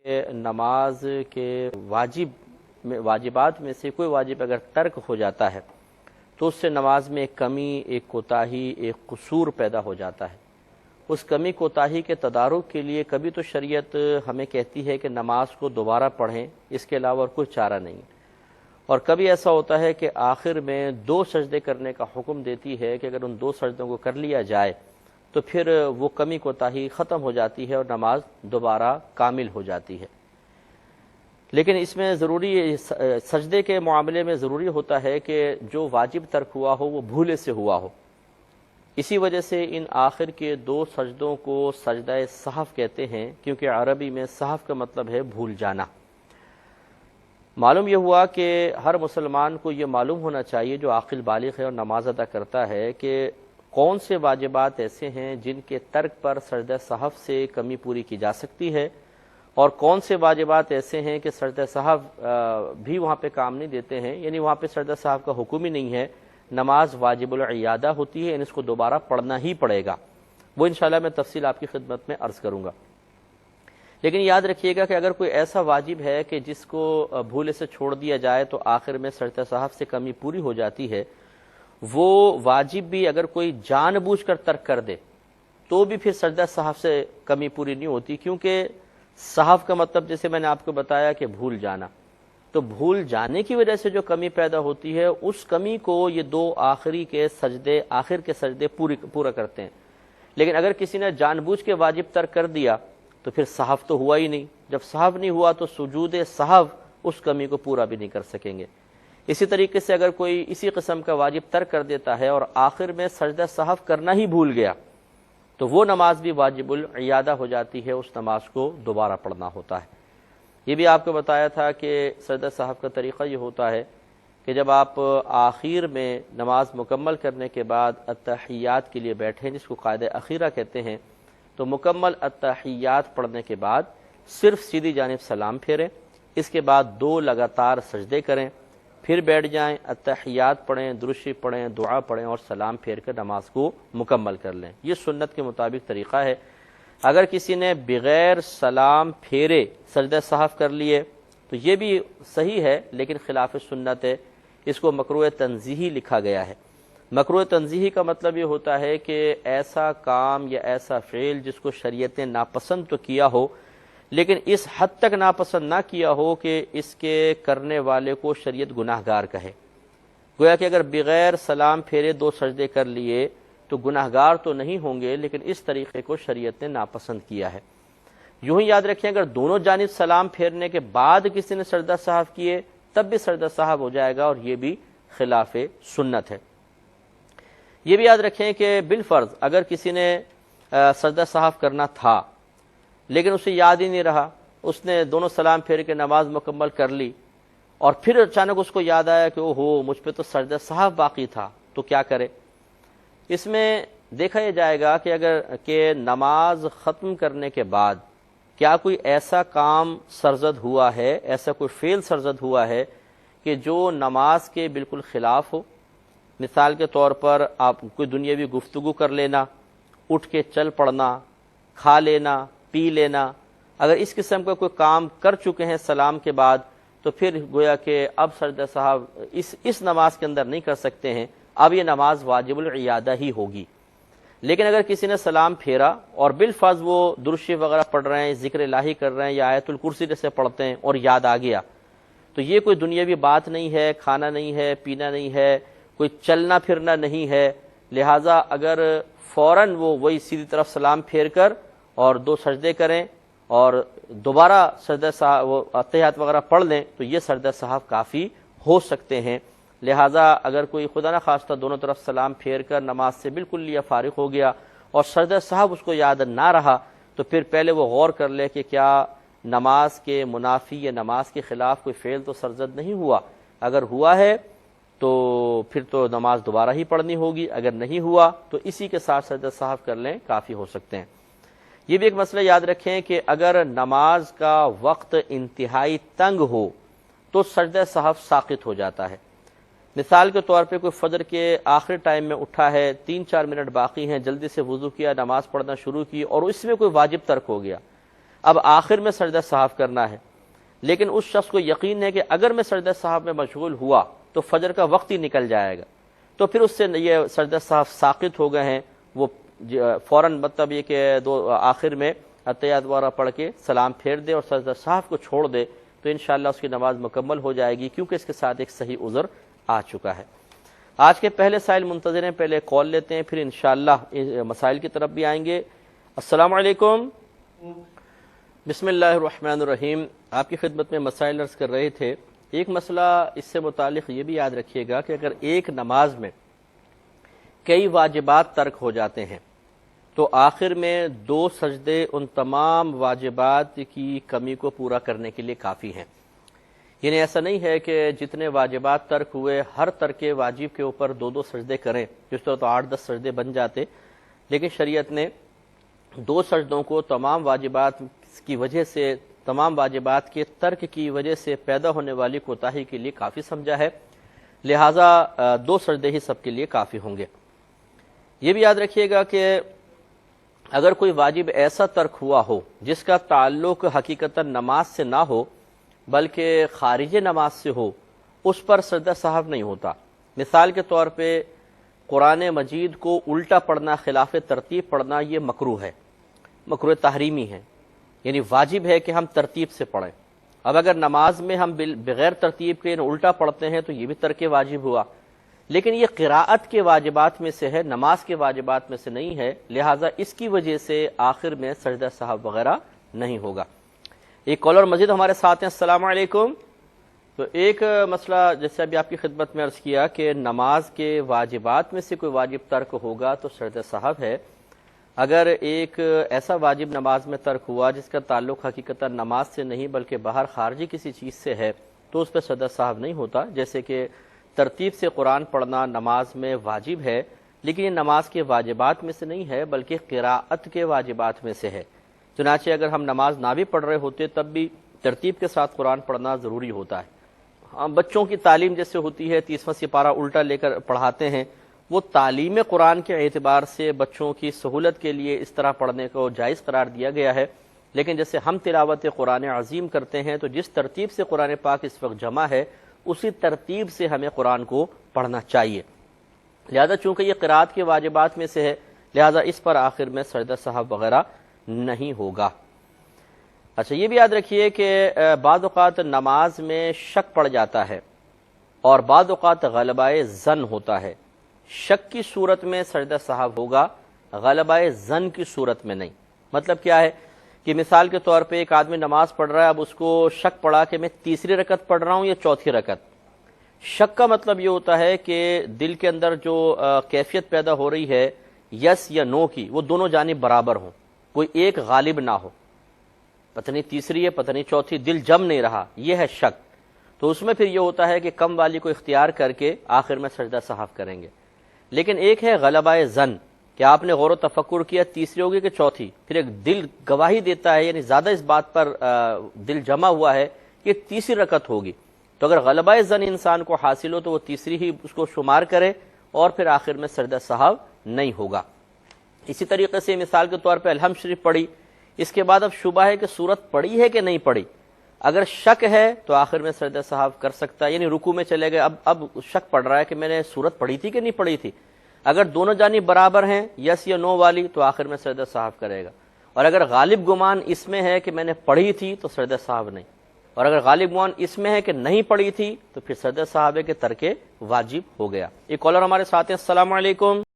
نماز کے واجبات میں سے کوئی واجب اگر ترک ہو جاتا ہے تو اس سے نماز میں ایک کمی، ایک کوتاہی، ایک قصور پیدا ہو جاتا ہے۔ اس کمی کوتاہی کے تدارک کے لیے کبھی تو شریعت ہمیں کہتی ہے کہ نماز کو دوبارہ پڑھیں، اس کے علاوہ اور کوئی چارہ نہیں، اور کبھی ایسا ہوتا ہے کہ آخر میں 2 سجدے کرنے کا حکم دیتی ہے کہ اگر ان 2 سجدوں کو کر لیا جائے تو پھر وہ کمی کوتاہی ختم ہو جاتی ہے اور نماز دوبارہ کامل ہو جاتی ہے۔ لیکن اس میں ضروری سجدے کے معاملے میں ضروری ہوتا ہے کہ جو واجب ترک ہوا ہو وہ بھولے سے ہوا ہو۔ اسی وجہ سے ان آخر کے 2 سجدوں کو سجدہ سہو کہتے ہیں، کیونکہ عربی میں سہو کا مطلب ہے بھول جانا۔ معلوم یہ ہوا کہ ہر مسلمان کو یہ معلوم ہونا چاہیے جو عاقل بالغ ہے اور نماز ادا کرتا ہے کہ کون سے واجبات ایسے ہیں جن کے ترک پر سجدہ سہو سے کمی پوری کی جا سکتی ہے، اور کون سے واجبات ایسے ہیں کہ سجدہ سہو بھی وہاں پہ کام نہیں دیتے ہیں، یعنی وہاں پہ سجدہ سہو کا حکم ہی نہیں ہے، نماز واجب العیادہ ہوتی ہے، یعنی اس کو دوبارہ پڑھنا ہی پڑے گا۔ وہ انشاءاللہ میں تفصیل آپ کی خدمت میں عرض کروں گا۔ لیکن یاد رکھیے گا کہ اگر کوئی ایسا واجب ہے کہ جس کو بھولے سے چھوڑ دیا جائے تو آخر میں سجدہ سہو سے کمی پوری ہو جاتی ہے، وہ واجب بھی اگر کوئی جان بوجھ کر ترک کر دے تو بھی پھر سجدہ سہو سے کمی پوری نہیں ہوتی، کیونکہ سہو کا مطلب جیسے میں نے آپ کو بتایا کہ بھول جانا، تو بھول جانے کی وجہ سے جو کمی پیدا ہوتی ہے اس کمی کو یہ 2 آخر کے سجدے پورا کرتے ہیں۔ لیکن اگر کسی نے جان بوجھ کے واجب ترک کر دیا تو پھر سہو تو ہوا ہی نہیں، جب سہو نہیں ہوا تو سجود سہو اس کمی کو پورا بھی نہیں کر سکیں گے۔ اسی طریقے سے اگر کوئی اسی قسم کا واجب ترک کر دیتا ہے اور آخر میں سجدہ سہو کرنا ہی بھول گیا تو وہ نماز بھی واجب العیادہ ہو جاتی ہے، اس نماز کو دوبارہ پڑھنا ہوتا ہے۔ یہ بھی آپ کو بتایا تھا کہ سجدہ سہو کا طریقہ یہ ہوتا ہے کہ جب آپ آخر میں نماز مکمل کرنے کے بعد التحیات کے لیے بیٹھیں، جس کو قاعدہ اخیرہ کہتے ہیں، تو مکمل التحیات پڑھنے کے بعد صرف سیدھی جانب سلام پھیریں، اس کے بعد 2 لگاتار سجدے کریں، پھر بیٹھ جائیں، التحیات پڑھیں، درود شریف پڑھیں، دعا پڑھیں اور سلام پھیر کر نماز کو مکمل کر لیں۔ یہ سنت کے مطابق طریقہ ہے۔ اگر کسی نے بغیر سلام پھیرے سجدہ سہو کر لیے تو یہ بھی صحیح ہے لیکن خلاف سنت ہے، اس کو مکروہ تنزیہی لکھا گیا ہے۔ مکروہ تنزیہی کا مطلب یہ ہوتا ہے کہ ایسا کام یا ایسا فعل جس کو شریعت نے ناپسند تو کیا ہو لیکن اس حد تک ناپسند نہ کیا ہو کہ اس کے کرنے والے کو شریعت گناہ گار کہے۔ گویا کہ اگر بغیر سلام پھیرے 2 سجدے کر لیے تو گناہ گار تو نہیں ہوں گے لیکن اس طریقے کو شریعت نے ناپسند کیا ہے۔ یوں ہی یاد رکھیں اگر دونوں جانب سلام پھیرنے کے بعد کسی نے سجدہ سہو کیے تب بھی سجدہ سہو ہو جائے گا اور یہ بھی خلاف سنت ہے۔ یہ بھی یاد رکھیں کہ بالفرض اگر کسی نے سجدہ سہو کرنا تھا لیکن اسے یاد ہی نہیں رہا، اس نے دونوں سلام پھیر کے نماز مکمل کر لی اور پھر اچانک اس کو یاد آیا کہ اوہو مجھ پہ تو سجدہ سہو باقی تھا، تو کیا کرے؟ اس میں دیکھا یہ جائے گا کہ اگر کہ نماز ختم کرنے کے بعد کیا کوئی ایسا کام سرزد ہوا ہے، ایسا کوئی فعل سرزد ہوا ہے کہ جو نماز کے بالکل خلاف ہو۔ مثال کے طور پر آپ کوئی دنیاوی گفتگو کر لینا، اٹھ کے چل پڑنا، کھا لینا، پی لینا، اگر اس قسم کا کوئی کام کر چکے ہیں سلام کے بعد تو پھر گویا کہ اب سجدہ سہو اس نماز کے اندر نہیں کر سکتے ہیں، اب یہ نماز واجب العیادہ ہی ہوگی۔ لیکن اگر کسی نے سلام پھیرا اور بالفرض وہ درود شریف وغیرہ پڑھ رہے ہیں، ذکر الہی کر رہے ہیں یا آیت الکرسی جیسے پڑھتے ہیں اور یاد آ گیا تو یہ کوئی دنیاوی بات نہیں ہے، کھانا نہیں ہے، پینا نہیں ہے، کوئی چلنا پھرنا نہیں ہے، لہٰذا اگر فوراً وہ وہی سیدھی طرف سلام پھیر کر اور 2 سجدے کریں اور دوبارہ سجدہ سہو التحیات وغیرہ پڑھ لیں تو یہ سجدہ سہو کافی ہو سکتے ہیں۔ لہٰذا اگر کوئی خدا نہ خواستہ دونوں طرف سلام پھیر کر نماز سے بالکل لیا فارغ ہو گیا اور سجدہ سہو اس کو یاد نہ رہا تو پھر پہلے وہ غور کر لے کہ کیا نماز کے منافی یا نماز کے خلاف کوئی فعل تو سرزد نہیں ہوا، اگر ہوا ہے تو پھر تو نماز دوبارہ ہی پڑھنی ہوگی، اگر نہیں ہوا تو اسی کے ساتھ سجدہ سہو کر لیں، کافی ہو سکتے ہیں۔ یہ بھی ایک مسئلہ یاد رکھیں کہ اگر نماز کا وقت انتہائی تنگ ہو تو سجدہ سہو ساقط ہو جاتا ہے۔ مثال کے طور پہ کوئی فجر کے آخری ٹائم میں اٹھا ہے، 3-4 منٹ باقی ہیں، جلدی سے وضو کیا، نماز پڑھنا شروع کی اور اس میں کوئی واجب ترک ہو گیا۔ اب آخر میں سجدہ سہو کرنا ہے، لیکن اس شخص کو یقین ہے کہ اگر میں سجدہ سہو میں مشغول ہوا تو فجر کا وقت ہی نکل جائے گا، تو پھر اس سے یہ سجدہ سہو ساقط ہو گئے ہیں، وہ فوراً مطلب یہ کہ آخر میں اتحیات وغیرہ پڑھ کے سلام پھیر دے اور سجدہ سہو کو چھوڑ دے تو انشاءاللہ اس کی نماز مکمل ہو جائے گی، کیونکہ اس کے ساتھ ایک صحیح عذر آ چکا ہے۔ آج کے پہلے سائل منتظر ہیں، پہلے کال لیتے ہیں، پھر انشاءاللہ مسائل کی طرف بھی آئیں گے۔ السلام علیکم۔ بسم اللہ الرحمن الرحیم۔ آپ کی خدمت میں مسائل عرض کر رہے تھے۔ ایک مسئلہ اس سے متعلق یہ بھی یاد رکھیے گا کہ اگر ایک نماز میں کئی واجبات ترک ہو جاتے ہیں تو آخر میں 2 سجدے ان تمام واجبات کی کمی کو پورا کرنے کے لیے کافی ہیں۔ یعنی ایسا نہیں ہے کہ جتنے واجبات ترک ہوئے ہر ترک واجب کے اوپر 2 سجدے کریں، جس طرح تو 8-10 سجدے بن جاتے، لیکن شریعت نے 2 سجدوں کو تمام واجبات کی وجہ سے، تمام واجبات کے ترک کی وجہ سے پیدا ہونے والی کوتاہی کے لیے کافی سمجھا ہے، لہٰذا 2 سجدے ہی سب کے لیے کافی ہوں گے۔ یہ بھی یاد رکھیے گا کہ اگر کوئی واجب ایسا ترک ہوا ہو جس کا تعلق حقیقتاً نماز سے نہ ہو بلکہ خارج نماز سے ہو، اس پر سجدہ سہو نہیں ہوتا۔ مثال کے طور پہ قرآن مجید کو الٹا پڑھنا، خلاف ترتیب پڑھنا، یہ مکروہ ہے، مکروہ تحریمی ہے، یعنی واجب ہے کہ ہم ترتیب سے پڑھیں۔ اب اگر نماز میں ہم بغیر ترتیب کے الٹا پڑھتے ہیں تو یہ بھی ترک واجب ہوا، لیکن یہ قراءت کے واجبات میں سے ہے، نماز کے واجبات میں سے نہیں ہے، لہٰذا اس کی وجہ سے آخر میں سجدہ سہو وغیرہ نہیں ہوگا۔ ایک کالر مزید ہمارے ساتھ ہیں۔ السلام علیکم۔ تو ایک مسئلہ جیسے ابھی آپ کی خدمت میں عرض کیا کہ نماز کے واجبات میں سے کوئی واجب ترک ہوگا تو سجدہ سہو ہے۔ اگر ایک ایسا واجب نماز میں ترک ہوا جس کا تعلق حقیقتاً نماز سے نہیں بلکہ باہر خارجی کسی چیز سے ہے تو اس پہ سجدہ سہو نہیں ہوتا، جیسے کہ ترتیب سے قرآن پڑھنا نماز میں واجب ہے، لیکن یہ نماز کے واجبات میں سے نہیں ہے بلکہ قراءت کے واجبات میں سے ہے۔ چنانچہ اگر ہم نماز نہ بھی پڑھ رہے ہوتے تب بھی ترتیب کے ساتھ قرآن پڑھنا ضروری ہوتا ہے۔ ہم بچوں کی تعلیم جیسے ہوتی ہے 30واں سپارہ الٹا لے کر پڑھاتے ہیں، وہ تعلیم قرآن کے اعتبار سے بچوں کی سہولت کے لیے اس طرح پڑھنے کو جائز قرار دیا گیا ہے، لیکن جیسے ہم تلاوت قرآن عظیم کرتے ہیں تو جس ترتیب سے قرآن پاک اس وقت جمع ہے اسی ترتیب سے ہمیں قرآن کو پڑھنا چاہیے، لہذا چونکہ یہ قرات کے واجبات میں سے ہے لہذا اس پر آخر میں سجدہ سہو وغیرہ نہیں ہوگا۔ اچھا یہ بھی یاد رکھیے کہ بعض اوقات نماز میں شک پڑ جاتا ہے اور بعض اوقات غلبہ ظن ہوتا ہے، شک کی صورت میں سجدہ سہو ہوگا، غلبہ ظن کی صورت میں نہیں۔ مطلب کیا ہے کہ مثال کے طور پہ ایک آدمی نماز پڑھ رہا ہے، اب اس کو شک پڑا کہ میں تیسری رکعت پڑھ رہا ہوں یا چوتھی رکعت۔ شک کا مطلب یہ ہوتا ہے کہ دل کے اندر جو کیفیت پیدا ہو رہی ہے یس یا نو کی، وہ دونوں جانب برابر ہوں، کوئی ایک غالب نہ ہو، پتہ نہیں تیسری ہے پتہ نہیں چوتھی، دل جم نہیں رہا، یہ ہے شک۔ تو اس میں پھر یہ ہوتا ہے کہ کم والی کو اختیار کر کے آخر میں سجدہ سہو کریں گے۔ لیکن ایک ہے غلبہ ظن کہ آپ نے غور و تفکر کیا تیسری ہوگی کہ چوتھی، پھر ایک دل گواہی دیتا ہے، یعنی زیادہ اس بات پر دل جمع ہوا ہے کہ تیسری رکعت ہوگی، تو اگر غلبہ ظن انسان کو حاصل ہو تو وہ تیسری ہی اس کو شمار کرے اور پھر آخر میں سجدہ سہو نہیں ہوگا۔ اسی طریقے سے مثال کے طور پہ الحمد شریف پڑھی، اس کے بعد اب شبہ ہے کہ سورت پڑھی ہے کہ نہیں پڑھی، اگر شک ہے تو آخر میں سجدہ سہو کر سکتا ہے، یعنی رکوع میں چلے گئے، اب شک پڑ رہا ہے کہ میں نے سورت پڑھی تھی کہ نہیں پڑھی تھی، اگر دونوں جانب برابر ہیں یس یا نو والی تو آخر میں سجدہ سہو کرے گا، اور اگر غالب گمان اس میں ہے کہ میں نے پڑھی تھی تو سجدہ سہو نہیں، اور اگر غالب گمان اس میں ہے کہ نہیں پڑھی تھی تو پھر سجدہ سہو کے ترک واجب ہو گیا۔ ایک کالر ہمارے ساتھ ہیں۔ السلام علیکم۔